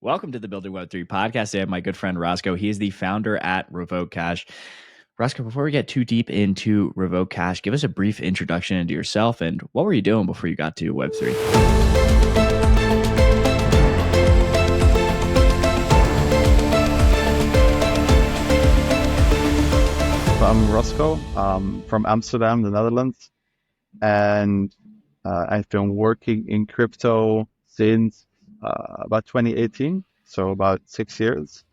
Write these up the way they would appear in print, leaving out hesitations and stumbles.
Welcome to the Building Web3 podcast. I have my good friend Rosco. He is the founder at Revoke Cash. Rosco, before we get too deep into Revoke Cash, give us a brief introduction into yourself and what were you doing before you got to Web3? I'm Rosco from Amsterdam, the Netherlands, and I've been working in crypto since about 2018, so about 6 years.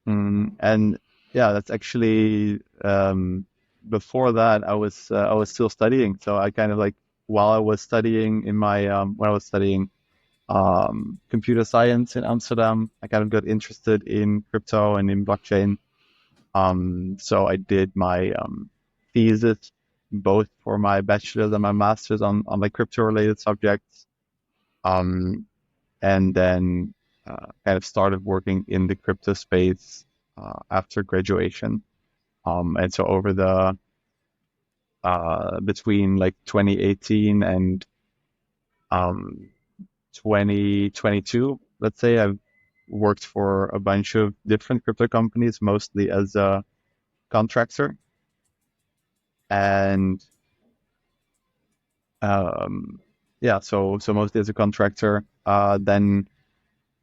And yeah, that's actually before that I was still studying. So I kind of like while I was studying in my when I was studying computer science in Amsterdam, I kind of got interested in crypto and in blockchain. So I did my thesis both for my bachelor's and my master's on like crypto related subjects. Um, and then kind of started working in the crypto space after graduation. And so over the between like 2018 and um, 2022, let's say, I've worked for a bunch of different crypto companies, mostly as a contractor. And yeah, so mostly as a contractor. Then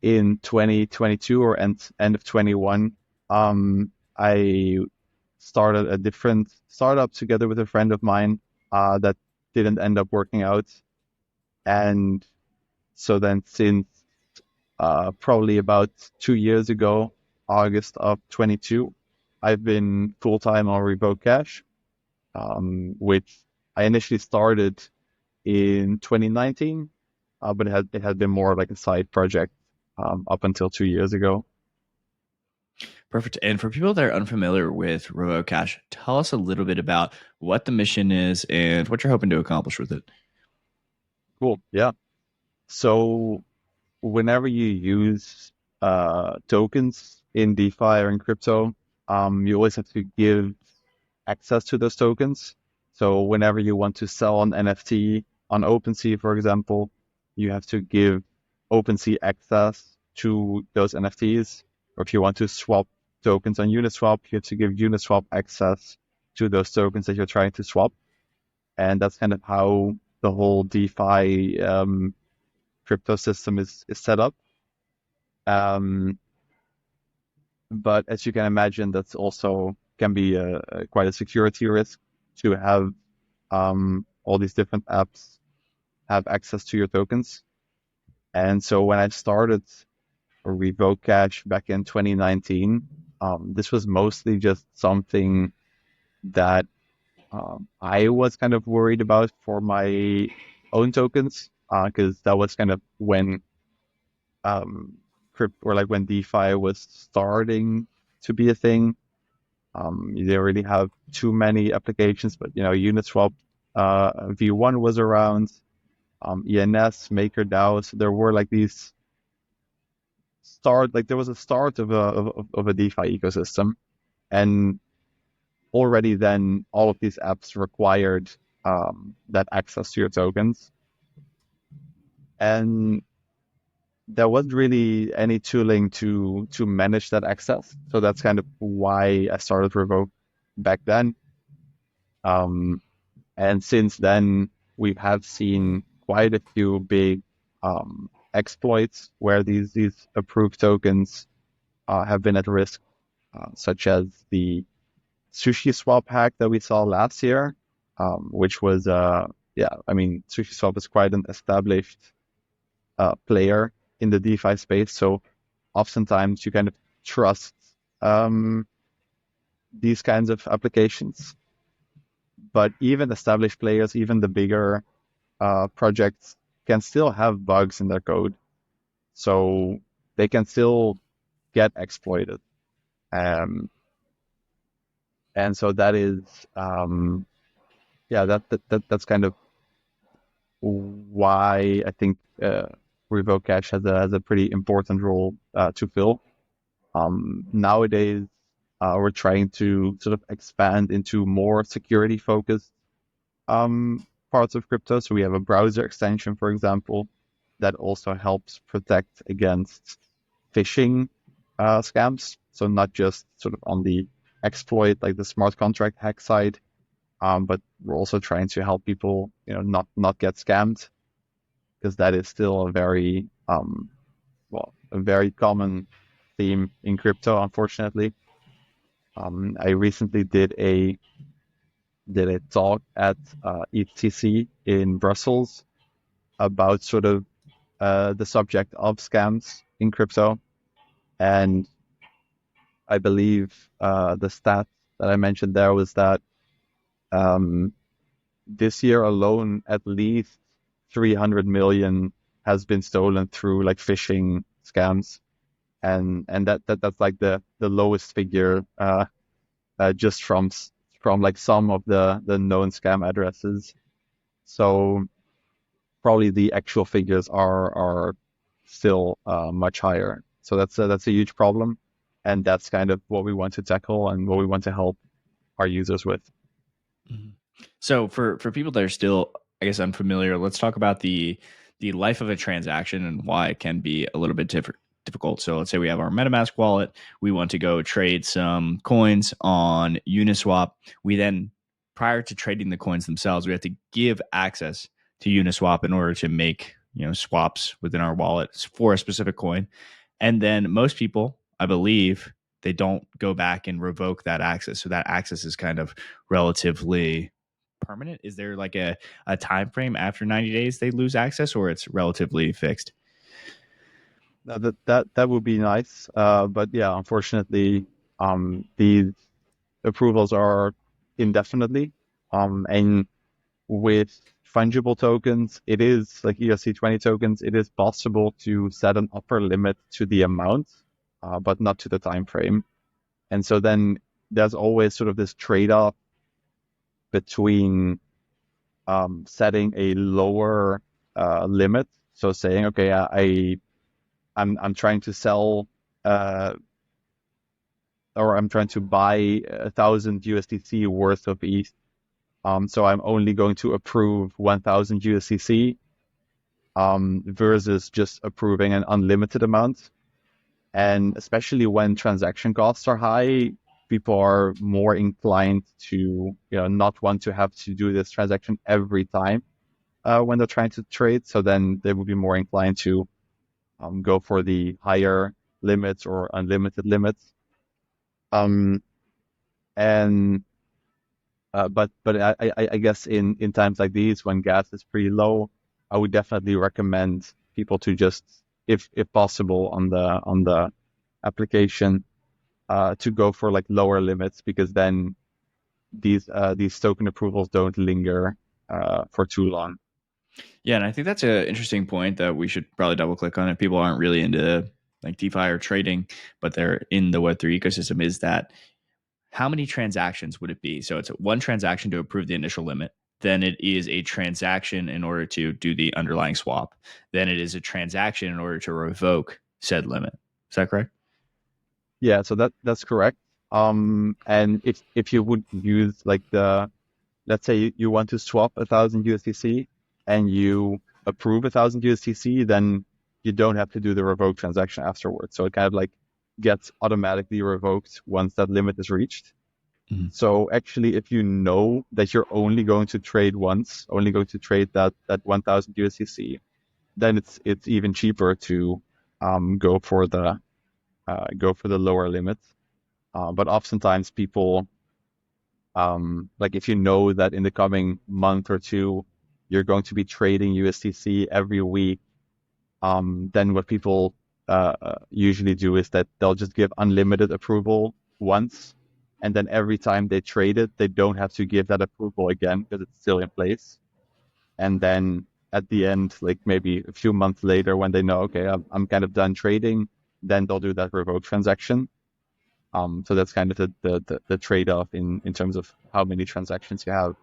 in 2022 or end of 21, I started a different startup together with a friend of mine that didn't end up working out. And so then since probably about 2 years ago, August of 22, I've been full-time on Revoke Cash, which I initially started in 2019, but it had been more like a side project up until 2 years ago. Perfect. And for people that are unfamiliar with Revoke Cash, tell us a little bit about what the mission is and what you're hoping to accomplish with it. Cool. Yeah. So whenever you use tokens in DeFi or in crypto, you always have to give access to those tokens. So whenever you want to sell an NFT on OpenSea, for example, you have to give OpenSea access to those NFTs. Or if you want to swap tokens on Uniswap, you have to give Uniswap access to those tokens that you're trying to swap. And that's kind of how the whole DeFi crypto system is set up. Um, but as you can imagine, that's also can be quite a security risk to have all these different apps have access to your tokens. And so when I started Revoke Cash back in 2019, this was mostly just something that I was kind of worried about for my own tokens, because that was kind of when or like when DeFi was starting to be a thing. You didn't really have too many applications, but Uniswap V1 was around, ENS, MakerDAO. So there were like these there was a start of a DeFi ecosystem, and already then all of these apps required that access to your tokens, and there wasn't really any tooling to manage that access. So that's kind of why I started Revoke back then. And since then, we have seen quite a few big exploits where these approved tokens have been at risk, such as the Sushi Swap hack that we saw last year, which was, Sushi Swap is quite an established player in the DeFi space. So oftentimes you kind of trust these kinds of applications. But even established players, even the bigger projects, can still have bugs in their code. So they can still get exploited. And so that is, that's kind of why I think Revoke Cash has a pretty important role to fill. Nowadays, we're trying to sort of expand into more security-focused parts of crypto. So we have a browser extension, for example, that also helps protect against phishing scams. So not just sort of on the exploit, like the smart contract hack side, but we're also trying to help people, not get scammed, because that is still a very a very common theme in crypto, unfortunately. I recently did a talk at ETC in Brussels about sort of the subject of scams in crypto. And I believe the stat that I mentioned there was that um, this year alone, at least 300 million has been stolen through like phishing scams. And that's like the lowest figure just from like some of the known scam addresses. So probably the actual figures are still much higher. So that's a huge problem, and that's kind of what we want to tackle and what we want to help our users with. Mhm. So for people that are still, I guess, unfamiliar, let's talk about the life of a transaction and why it can be a little bit difficult. So let's say we have our MetaMask wallet. We want to go trade some coins on Uniswap. We then, prior to trading the coins themselves, we have to give access to Uniswap in order to make swaps within our wallet for a specific coin. And then most people, I believe, they don't go back and revoke that access. So that access is kind of relatively permanent. Is there like a time frame after 90 days they lose access, or it's relatively fixed? Now that would be nice, but yeah, unfortunately, these approvals are indefinitely, and with fungible tokens, it is like ERC20 tokens, it is possible to set an upper limit to the amount, but not to the time frame. And so then there's always sort of this trade-off between setting a lower limit. So saying, okay, I'm trying to sell uh, or I'm trying to buy 1,000 USDC worth of ETH. So I'm only going to approve 1,000 USDC versus just approving an unlimited amount. And especially when transaction costs are high, people are more inclined to, not want to have to do this transaction every time when they're trying to trade. So then they would be more inclined to go for the higher limits or unlimited limits. Um, and but I guess in times like these when gas is pretty low, I would definitely recommend people to just, if possible, on the application to go for like lower limits, because then these token approvals don't linger for too long. Yeah, and I think that's an interesting point that we should probably double click on if people aren't really into like DeFi or trading, but they're in the Web3 ecosystem. Is that how many transactions would it be? So it's one transaction to approve the initial limit. Then it is a transaction in order to do the underlying swap. Then it is a transaction in order to revoke said limit. Is that correct? Yeah, so that's correct. And if you would use like let's say you want to swap 1,000 USDC and you approve 1,000 USDC, then you don't have to do the revoke transaction afterwards. So it kind of like gets automatically revoked once that limit is reached. Mhm. So actually, if you know that you're only going to trade once, only going to trade that 1,000 USDC, then it's even cheaper to go for the lower limit. But oftentimes people like if you know that in the coming month or two you're going to be trading USDC every week, then what people usually do is that they'll just give unlimited approval once, and then every time they trade it, they don't have to give that approval again because it's still in place. And then at the end, like maybe a few months later, when they know, okay, I'm kind of done trading, then they'll do that revoke transaction. So that's kind of the trade-off in terms of how many transactions you have.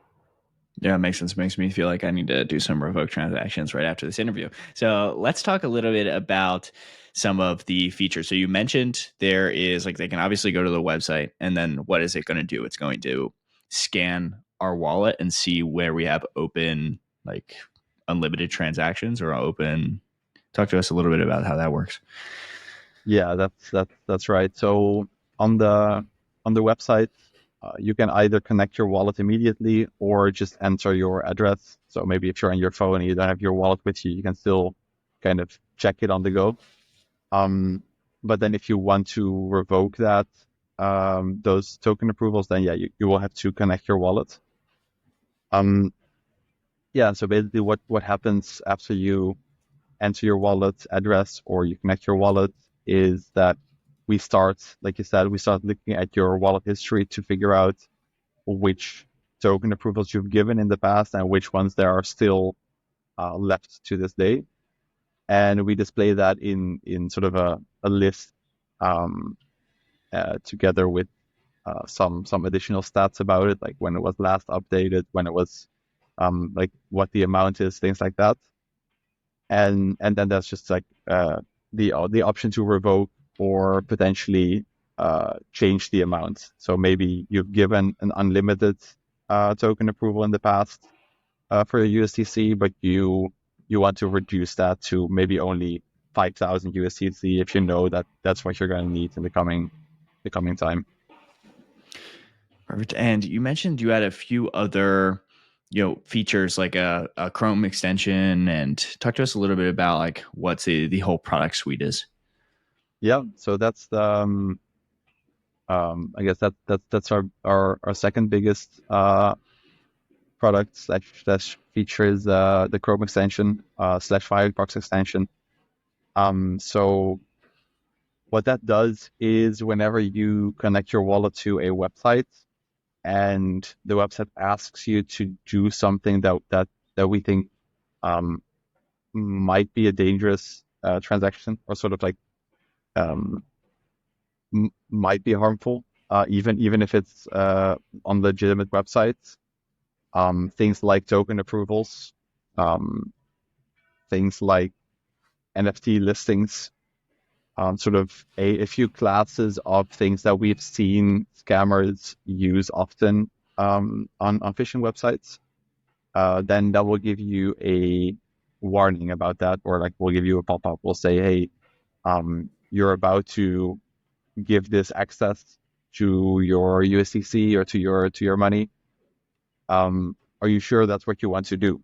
Yeah, it makes sense. It makes me feel like I need to do some revoke transactions right after this interview. So let's talk a little bit about some of the features. So you mentioned there is like they can obviously go to the website, and then what is it going to do? It's going to scan our wallet and see where we have open like unlimited transactions or open. Talk to us a little bit about how that works. Yeah, that's right. So on the on the website, you can either connect your wallet immediately or just enter your address. So maybe if you're on your phone and you don't have your wallet with you, you can still kind of check it on the go. Um, but then if you want to revoke that those token approvals, then yeah, you will have to connect your wallet. Um, yeah, so basically what happens after you enter your wallet address or you connect your wallet is that we start, like you said, we start looking at your wallet history to figure out which token approvals you've given in the past and which ones there are still left to this day. And we display that in sort of a list um, together with some additional stats about it, like when it was last updated, when it was like what the amount is, things like that. And then there's just like the option to revoke or potentially change the amount. So maybe you've given an unlimited token approval in the past for your USDC, but you want to reduce that to maybe only 5,000 USDC if you know that that's what you're going to need in the coming time. Perfect. And you mentioned you had a few other, features like a Chrome extension, and talk to us a little bit about like what's the whole product suite is. Yeah, so that's the I guess that's our second biggest product slash feature is the Chrome extension slash Firefox extension. So what that does is whenever you connect your wallet to a website and the website asks you to do something that we think um, might be a dangerous transaction or sort of like um, might be harmful, even if it's on legitimate websites. Things like token approvals, um, things like NFT listings, sort of a few classes of things that we've seen scammers use often on phishing websites. Then that will give you a warning about that, or like we'll give you a pop-up. We'll say, hey, you're about to give this access to your USDC or to your money. Are you sure that's what you want to do?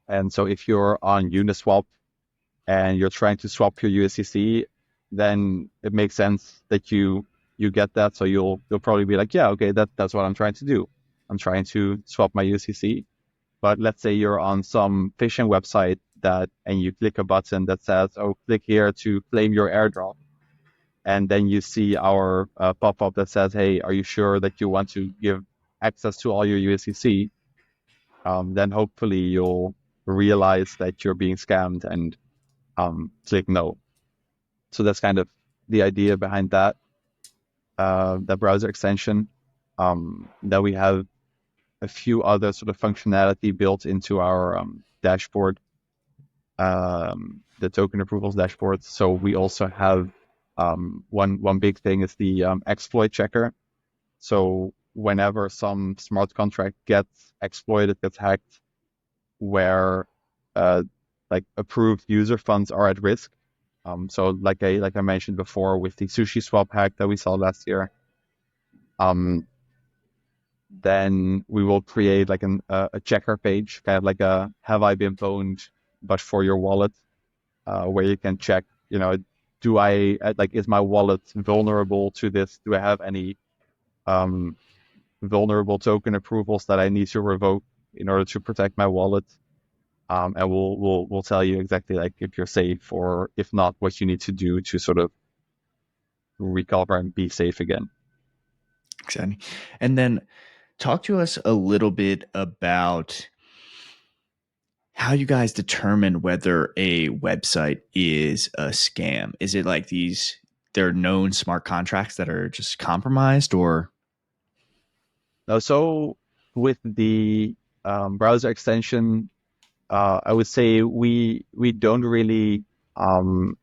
And so if you're on Uniswap and you're trying to swap your USDC, then it makes sense that you get that. So you'll probably be like, yeah, okay, that's what I'm trying to do. I'm trying to swap my USDC. But let's say you're on some phishing website and you click a button that says, oh, click here to claim your airdrop. And then you see our pop-up that says, hey, are you sure that you want to give access to all your USDC? Then hopefully you'll realize that you're being scammed and click no. So that's kind of the idea behind that browser extension. Then we have a few other sort of functionality built into our dashboard, the token approvals dashboard. So we also have one big thing is the exploit checker. So whenever some smart contract gets exploited, gets hacked, where uh, like approved user funds are at risk. So like I mentioned before with the sushi swap hack that we saw last year, um, then we will create like a checker page, kind of like a have I been pwned, but for your wallet, where you can check, do I like is my wallet vulnerable to this? Do I have any um, vulnerable token approvals that I need to revoke in order to protect my wallet? And we'll tell you exactly like if you're safe or if not, what you need to do to sort of recover and be safe again. Exciting. And then talk to us a little bit about how you guys determine whether a website is a scam. Is it like they're known smart contracts that are just compromised, or Now, so with the browser extension, I would say we don't really um,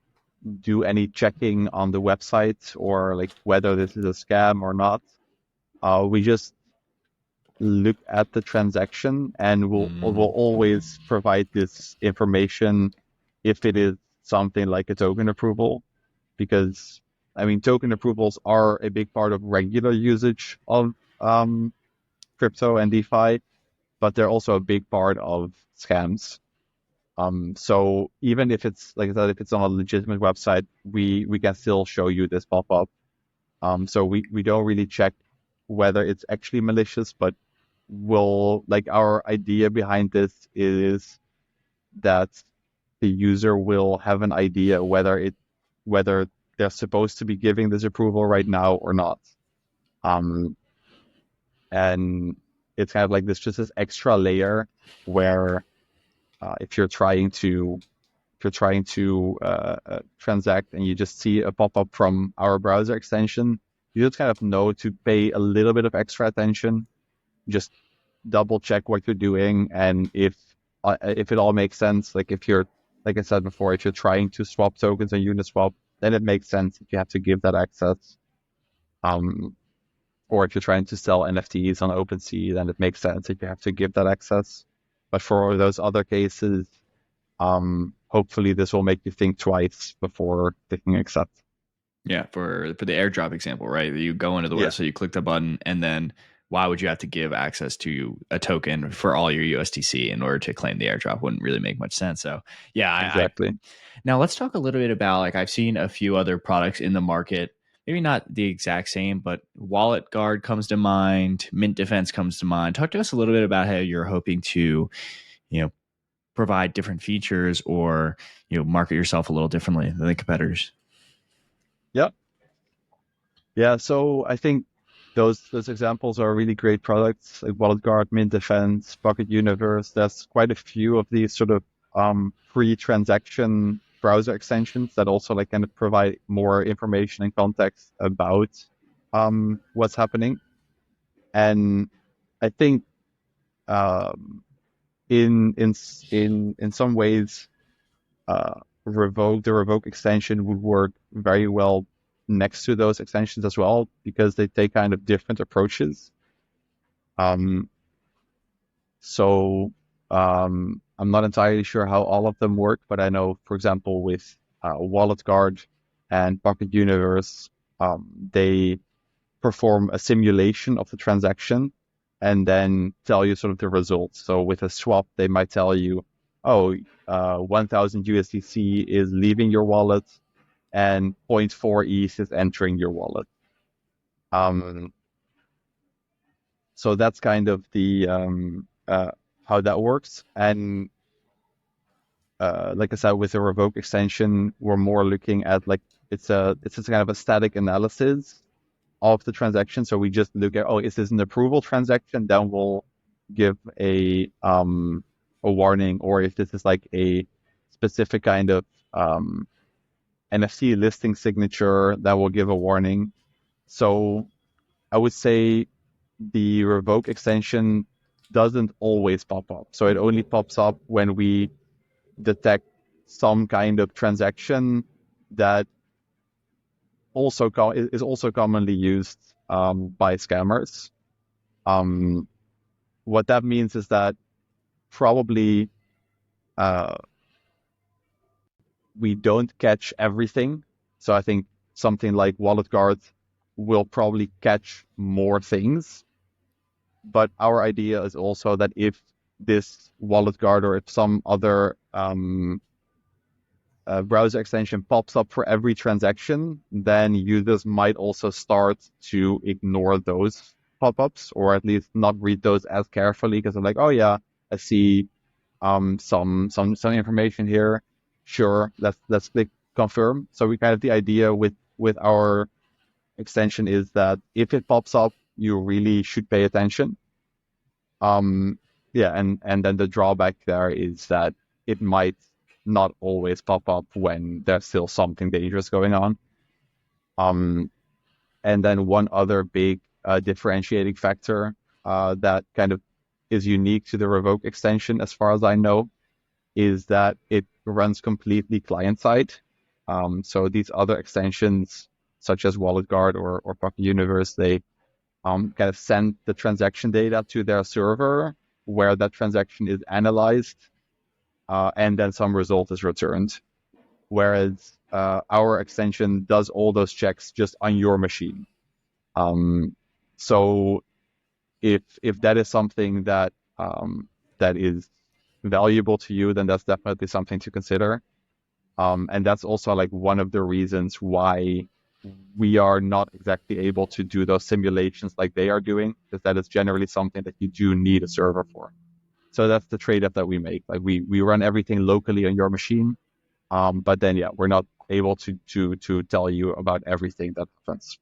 do any checking on the website or like whether this is a scam or not. We just look at the transaction and will always provide this information if it is something like a token approval, because I mean, token approvals are a big part of regular usage of crypto and DeFi, but they're also a big part of scams. So even if it's like I said, if it's on a legitimate website, we can still show you this pop-up. So we don't really check whether it's actually malicious, but we'll like our idea behind this is that the user will have an idea whether they're supposed to be giving this approval right now or not. Um, and it's kind of like this just this extra layer where if you're trying to transact and you just see a pop-up from our browser extension, you just kind of know to pay a little bit of extra attention, just double check what you're doing, and if it all makes sense, like if you're, like I said before, if you're trying to swap tokens on Uniswap, then it makes sense if you have to give that access. Or if you're trying to sell NFTs on OpenSea, then it makes sense if you have to give that access. But for those other cases, hopefully this will make you think twice before clicking accept. Yeah, for the airdrop example, right? You go into the Yeah, website, you click the button, and then why would you have to give access to a token for all your USDC in order to claim the airdrop? Wouldn't really make much sense. So yeah, I exactly. now let's talk a little bit about like I've seen a few other products in the market, maybe not the exact same, but Wallet Guard comes to mind, Mint Defense comes to mind. Talk to us a little bit about how you're hoping to, you know, provide different features or, market yourself a little differently than the competitors. Yeah. Yeah, so I think those examples are really great products like Wallet Guard, Mint Defense, Pocket Universe. There's quite a few of these sort of pre-transaction browser extensions that also like kind of provide more information and context about what's happening. And I think um, in some ways the Revoke extension would work very well next to those extensions as well because they take kind of different approaches. Um, so I'm not entirely sure how all of them work, but I know, for example, with Wallet Guard and Pocket Universe, they perform a simulation of the transaction and then tell you sort of the results. So with a swap, they might tell you, oh, 1000 USDC is leaving your wallet and zero point 0.4 ETH is entering your wallet. So that's kind of the how that works. And like I said, with the Revoke extension, we're more looking at like it's just kind of a static analysis of the transaction. So we just look at, oh, is this an approval transaction? Then we'll give a warning, or if this is like a specific kind of NFC listing signature, that will give a warning. So I would say the Revoke extension doesn't always pop up. So it only pops up when we detect some kind of transaction that is also commonly used by scammers. What that means is that probably uh, we don't catch everything. So I think something like Wallet Guard will probably catch more things. But our idea is also that if this Wallet Guard or if some other browser extension pops up for every transaction, then users might also start to ignore those pop-ups, or at least not read those as carefully because they're like, oh yeah, I see some information here. Sure, let's click confirm. So we kind of the idea with our extension is that if it pops up, you really should pay attention. Yeah, and then the drawback there is that it might not always pop up when there's still something dangerous going on. And then one other big differentiating factor that kind of is unique to the Revoke extension, as far as I know, is that it runs completely client-side. So these other extensions, such as Wallet Guard or Pocket Universe, they kind of send the transaction data to their server, where that transaction is analyzed, and then some result is returned. Whereas our extension does all those checks just on your machine. So if that is something that that is valuable to you, then that's definitely something to consider. And that's also like one of the reasons why we are not exactly able to do those simulations like they are doing, because that is generally something that you do need a server for. So that's the trade-off that we make. Like we run everything locally on your machine, but then yeah, we're not able to tell you about everything that happens.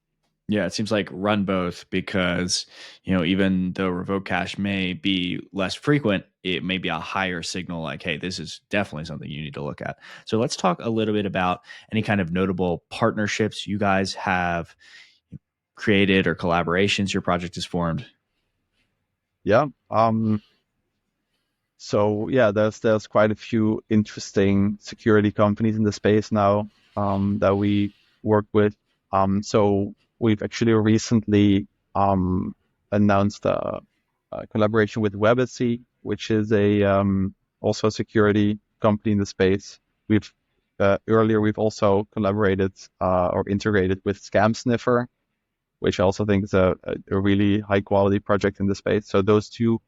Yeah, it seems like run both because, even though Revoke Cash may be less frequent, it may be a higher signal like, hey, this is definitely something you need to look at. So let's talk a little bit about any kind of notable partnerships you guys have created or collaborations your project has formed. Yeah. So yeah, there's quite a few interesting security companies in the space now that we work with. So we've actually recently announced a collaboration with WebSC, which is a also a security company in the space. We've earlier we've also collaborated or integrated with Scam Sniffer, which I also think is a really high quality project in the space. So those two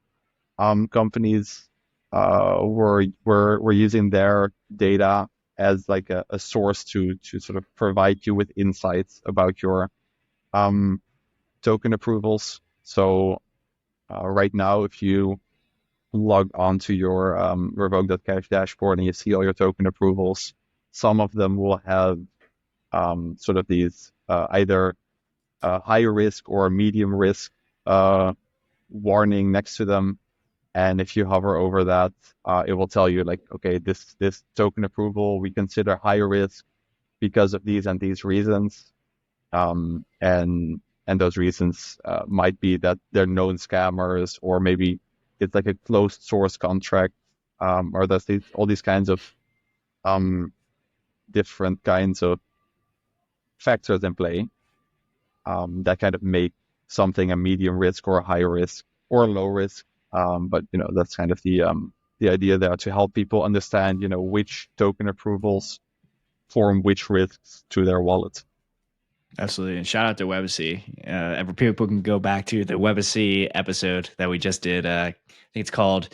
companies were using their data as like a source to sort of provide you with insights about your um, token approvals. So right now, if you log onto your Revoke.cash dashboard and you see all your token approvals, some of them will have sort of these either high risk or medium risk warning next to them. And if you hover over that, it will tell you like, okay, this token approval we consider high risk because of these and these reasons. And those reasons might be that they're known scammers, or maybe it's like a closed source contract, or there's all these kinds of um, different kinds of factors in play that kind of make something a medium risk or a high risk or a low risk. But that's kind of the idea there to help people understand which token approvals form which risks to their wallet. Absolutely. And shout out to WebC. And people can go back to the WebC episode that we just did. I think it's called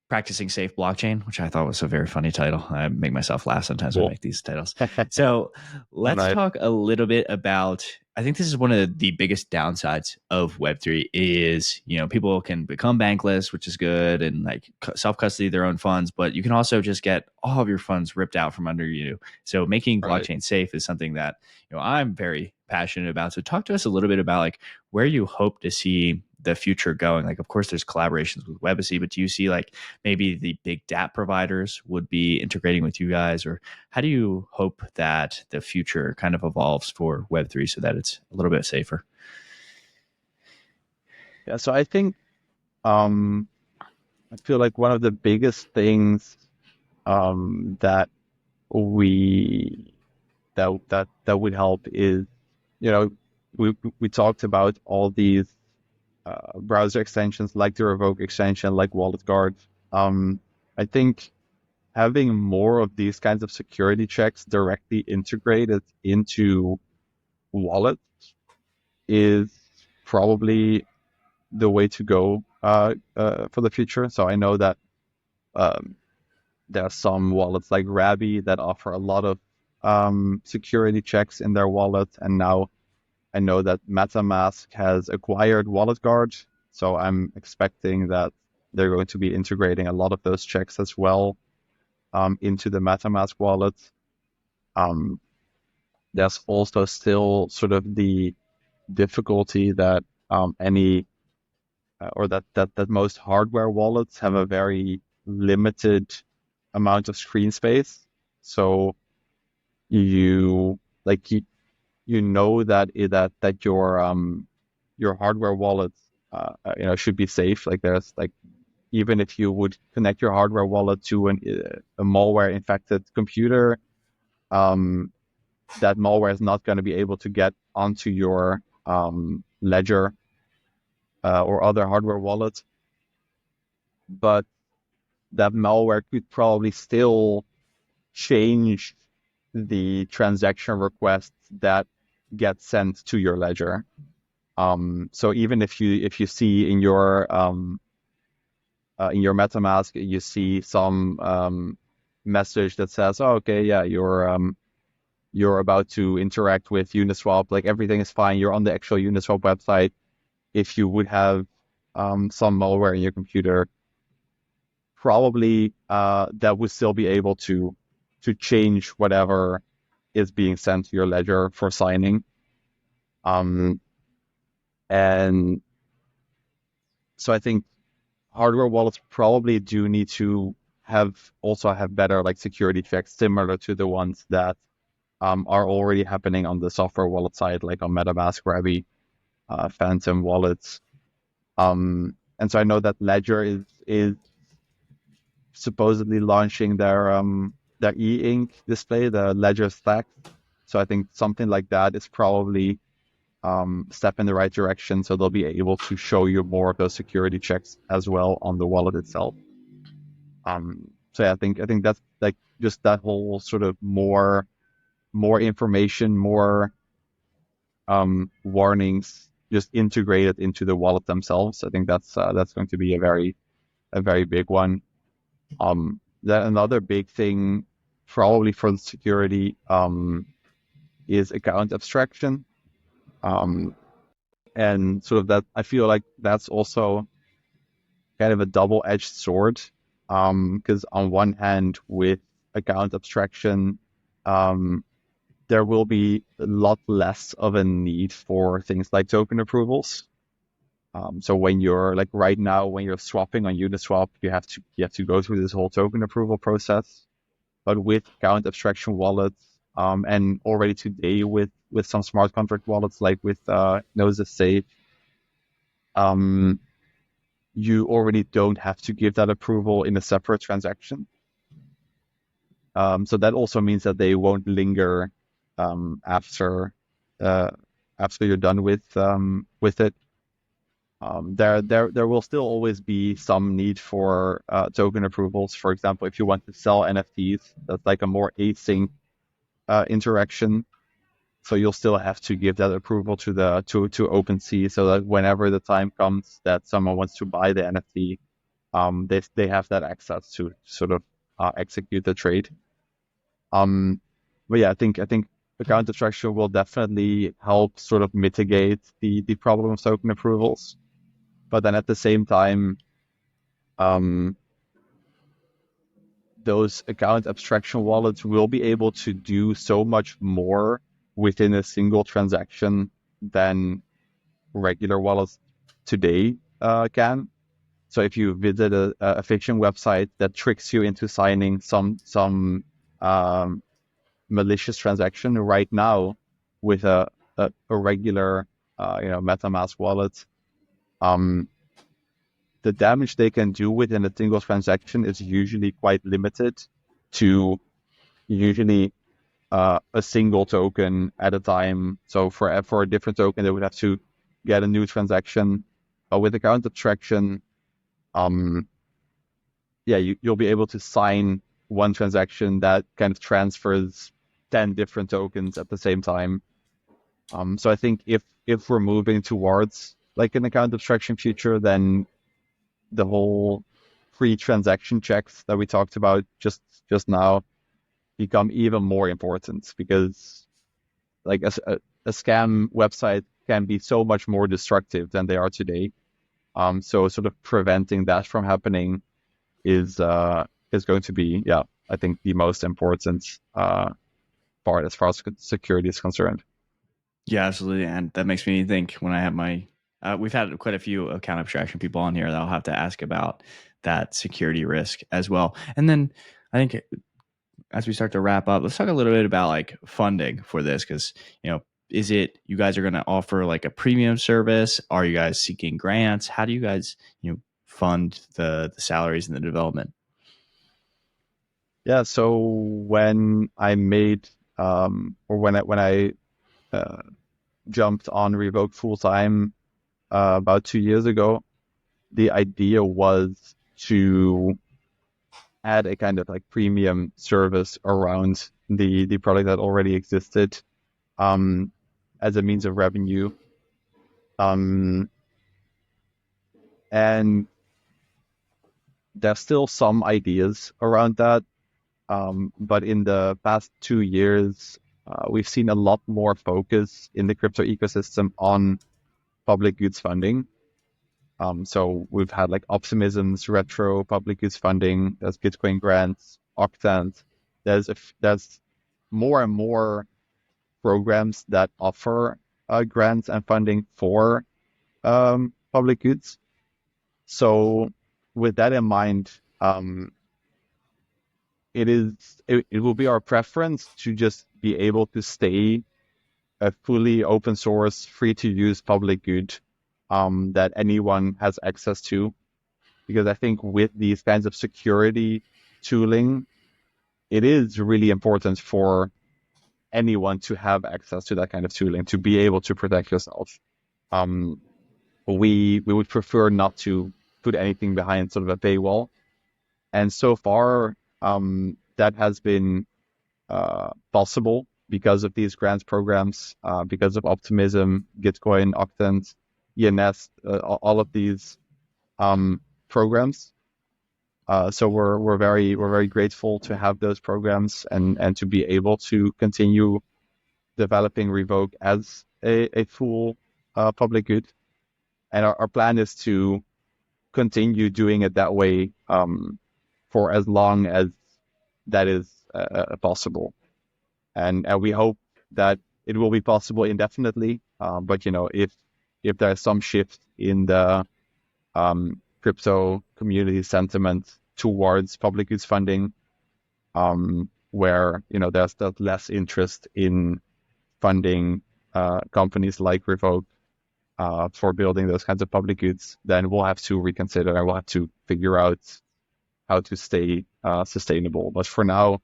Practicing Safe Blockchain, which I thought was a very funny title. I make myself laugh sometimes when I Cool. make these titles. So let's Nice. talk a little bit about. I think this is one of the biggest downsides of Web3 is, people can become bankless, which is good, and like self-custody their own funds, but you can also just get all of your funds ripped out from under you. So making Right. blockchain safe is something that, I'm very passionate about. So talk to us a little bit about like where you hope to see the future going. Like, of course, there's collaborations with WebC, but do you see like maybe the big dApp providers would be integrating with you guys, or how do you hope that the future kind of evolves for Web3 so that it's a little bit safer? Yeah. So I think um, I feel like one of the biggest things that we that would help is you know we talked about all these browser extensions like the Revoke extension, like Wallet Guard. I think having more of these kinds of security checks directly integrated into wallets is probably the way to go for the future. So I know that um, there are some wallets like Rabby that offer a lot of security checks in their wallet, and now I know that MetaMask has acquired Wallet Guard, so I'm expecting that they're going to be integrating a lot of those checks as well into the MetaMask wallet. Um, there's also still sort of the difficulty that any or that most hardware wallets have a very limited amount of screen space. So you like you know that that your hardware wallets should be safe. Like there's like even if you would connect your hardware wallet to a malware infected computer, um, that malware is not going to be able to get onto your ledger or other hardware wallet. But that malware could probably still change the transaction requests that get sent to your ledger. So even if you see in your MetaMask, you see some message that says, "Oh, okay, yeah, you're about to interact with Uniswap, like everything is fine. You're on the actual Uniswap website." If you would have some malware in your computer, probably that would still be able to change whatever is being sent to your ledger for signing. And so I think hardware wallets probably do need to also have better like security checks similar to the ones that are already happening on the software wallet side, like on MetaMask, Ravi, Phantom wallets. And so I know that Ledger is supposedly launching their e-ink display, the Ledger Stack. So I think something like that is probably step in the right direction. So they'll be able to show you more of those security checks as well on the wallet itself. So yeah, I think that's like just that whole sort of more information, more warnings just integrated into the wallet themselves. I think that's going to be a very big one. Then another big thing, probably for the security, is account abstraction. And sort of that, I feel like that's also kind of a double-edged sword. Because on one hand, with account abstraction, there will be a lot less of a need for things like token approvals. So when you're like right now, when you're swapping on Uniswap, you have to go through this whole token approval process. But with account abstraction wallets, and already today with some smart contract wallets like with Gnosis Safe, you already don't have to give that approval in a separate transaction. So that also means that they won't linger after you're done with it. There will still always be some need for token approvals. For example, if you want to sell NFTs, that's like a more async interaction. So you'll still have to give that approval to OpenSea, so that whenever the time comes that someone wants to buy the NFT, they have that access to sort of execute the trade. But yeah, I think account abstraction will definitely help sort of mitigate the problem of token approvals. But then at the same time, those account abstraction wallets will be able to do so much more within a single transaction than regular wallets today can. So if you visit a phishing website that tricks you into signing some malicious transaction right now with a regular MetaMask wallet, the damage they can do within a single transaction is usually quite limited to usually a single token at a time. So for a different token, they would have to get a new transaction. With account abstraction, you'll be able to sign one transaction that kind of transfers 10 different tokens at the same time. So I think if we're moving towards like an account abstraction future, then the whole pre-transaction checks that we talked about just now become even more important, because like a scam website can be so much more destructive than they are today. So sort of preventing that from happening is going to be, I think, the most important part as far as security is concerned. Yeah, absolutely. And that makes me think when I have my, we've had quite a few account abstraction people on here that I'll have to ask about that security risk as well. And then I think as we start to wrap up, let's talk a little bit about like funding for this. Cause is it, you guys are going to offer like a premium service? Are you guys seeking grants? How do you guys, fund the salaries and the development? Yeah. So when I made, or when I jumped on Revoke full time about 2 years ago, the idea was to add a kind of like premium service around the product that already existed um, as a means of revenue. Um, and there's still some ideas around that. But in the past 2 years, we've seen a lot more focus in the crypto ecosystem on public goods funding. So we've had like Optimism's retro public goods funding, there's Bitcoin grants, Octant. There's more and more programs that offer grants and funding for public goods. So with that in mind, it will be our preference to just be able to stay a fully open source, free to use public good that anyone has access to. Because I think with these kinds of security tooling, it is really important for anyone to have access to that kind of tooling, to be able to protect yourself. Um, we would prefer not to put anything behind sort of a paywall. And so far, that has been possible because of these grants programs, because of Optimism, Gitcoin, Octant, ENS, all of these programs. So we're very grateful to have those programs and to be able to continue developing Revoke as a full public good. And our plan is to continue doing it that way for as long as that is possible. And we hope that it will be possible indefinitely. But if there's some shift in the crypto community sentiment towards public goods funding, where there's less interest in funding companies like Revoke for building those kinds of public goods, then we'll have to reconsider and we'll have to figure out how to stay sustainable. But for now,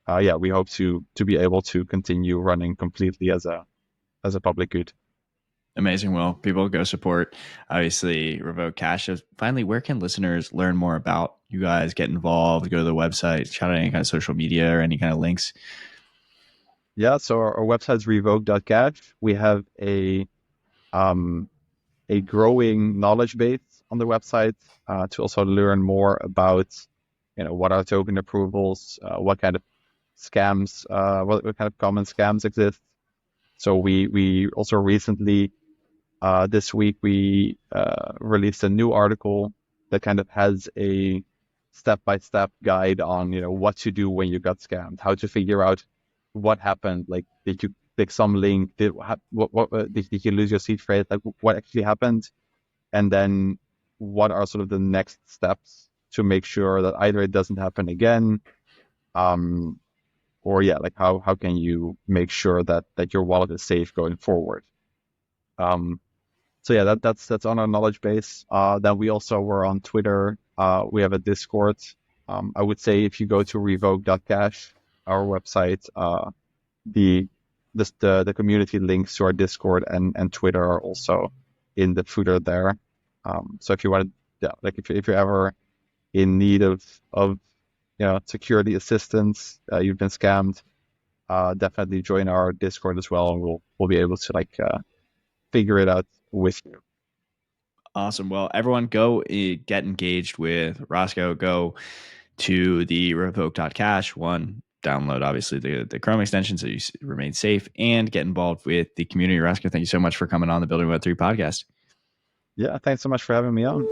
we hope to be able to continue running completely as a public good. Amazing. Well, people go support, obviously, Revoke Cash. So finally, where can listeners learn more about you guys, get involved, go to the website, shout out any kind of social media or any kind of links? Yeah, so our website is revoke.cash. We have a growing knowledge base on the website to also learn more about what are token approvals, what kind of scams, what kind of common scams exist. So we also recently this week we released a new article that kind of has a step-by-step guide on what to do when you got scammed, how to figure out what happened, like did you click some link, did you lose your seed phrase, like what actually happened, and then what are sort of the next steps to make sure that either it doesn't happen again, or like how can you make sure that your wallet is safe going forward. So yeah, that's on our knowledge base. Then we also were on Twitter. We have a Discord. I would say if you go to revoke.cash, our website, the community links to our Discord and Twitter are also in the footer there. So if you want to, if you're ever in need of security assistance, you've been scammed, definitely join our Discord as well, and we'll be able to figure it out with you. Awesome. Well, everyone go get engaged with Rosco. Go to the revoke.cash. One, download obviously the Chrome extension so you remain safe, and get involved with the community. Rosco, thank you so much for coming on the Building Web3 podcast. Yeah, thanks so much for having me on.